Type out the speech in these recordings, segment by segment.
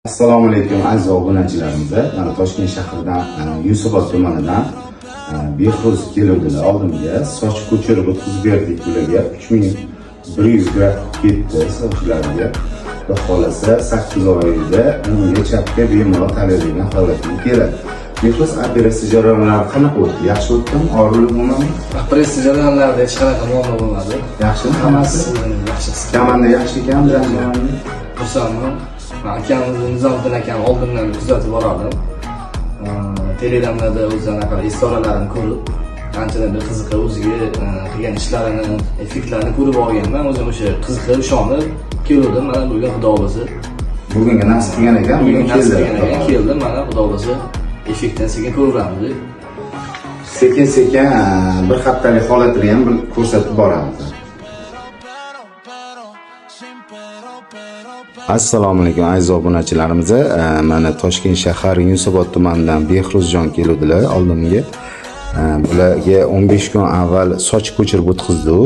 Assalomu alaykum aziz obunachilarimiz. Mana Toshkent shahridan Yunusobod tumanidan Behruz keluvdilar oldimga. Soch ko'chirib o'tkazib berdik ularga. 3100 grad ketdi sochlariga. Xudo xolasa 8 oyda unga chapga bemalol taraydigan holatga keladi. Behruz operatsiya jarayonlari qanaqa o'tdi? Yaxshi o'tdimi? Og'irlik bo'lmadimi? Operatsiya jarayonlarida hech qanaqa muammo bo'lmadi. Yaxshimi? Hammasi yaxshi. Komanda yaxshi ekan, Xursandman. Akamiz Nizomiddin akam oldindan kuzatib borardim. Telegramlarda o'zi anaqa istoriyalarini ko'rib, qanchalar qiziqib o'ziga qilgan ishlarini, effektlarini ko'rib olganman. O'zim o'sha qiziqib, ishonib keldim. Mana bugun xudo xolasa bugunga nasib qilgan ekan, bugun keldim. Mana xudo xolasa effektni sekin ko'ramiz. Sekin-sekin bir haftalik holatini ham ko'rsatib boramiz. Assalomu alaykum aziz obunachilarimiz. Mana Toshkent shahar Yunusobod tumanidan Behruzjon keluvdilar oldimga. Bularga 15 kun avval soch ko'chirib o'tkazdi u.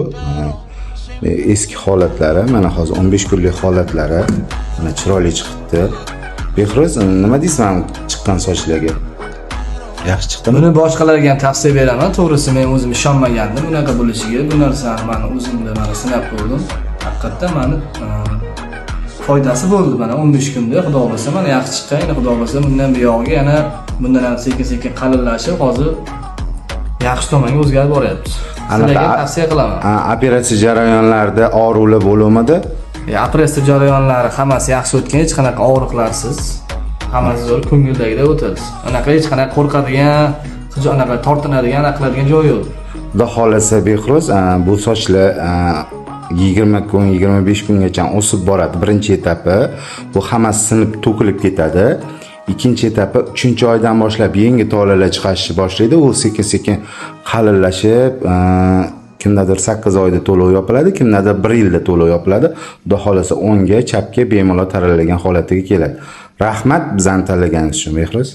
Eski holatlari, mana hozir 15 kunlik holatlari mana chiroyli chiqibdi. Behruz, nima deysan chiqqan sochlarga? Yaxshi chiqdimi? Buni boshqalarga ham tavsiya beraman. To'g'risi men o'zim ishonmagandim bunaqa bo'lishiga. Bu narsani men o'zimda mana sinab ko'rdim. Haqiqatdan meni foydasi bo'ldi. Mana 15 kunda xudo xolasa mana yaxshi chiqqan. Endi xudo xolasa bundan buyog'iga yana bundan ham sekin-sekin qalinlashib, hozir yaxshi tomonga o'zgarib boryapti. Sizlarga tavsiya qilaman. Operatsiya jarayonlarida og'riqlar bo'lmadi? Operatsiya jarayonlari hammasi yaxshi o'tgan, hech qanaqa og'riqlarsiz. Hammasi zo'r ko'ngildagidek o'tadi. Anaqa hech qanaqa qo'rqadigan, anaqa tortinadigan, qiladigan joyi yo'q. Xudo xolasa Behruz, bu sochlar 20 kun, 25 kungacha o'sib boradi. Birinchi etapi bu hammasi sinib to'kilib ketadi. Ikkinchi etapi 3-oydan boshlab yangi tolalar chiqishni boshlaydi. U sekin-sekin qalinlashib, kimdadir 8 oyda to'liq yopiladi, kimdadir 1 yilda to'liq yopiladi. Xudo xolasa 10 ga chapga bemalol taralagan holatiga keladi. Rahmat bizani tanlaganingiz uchun Behruz.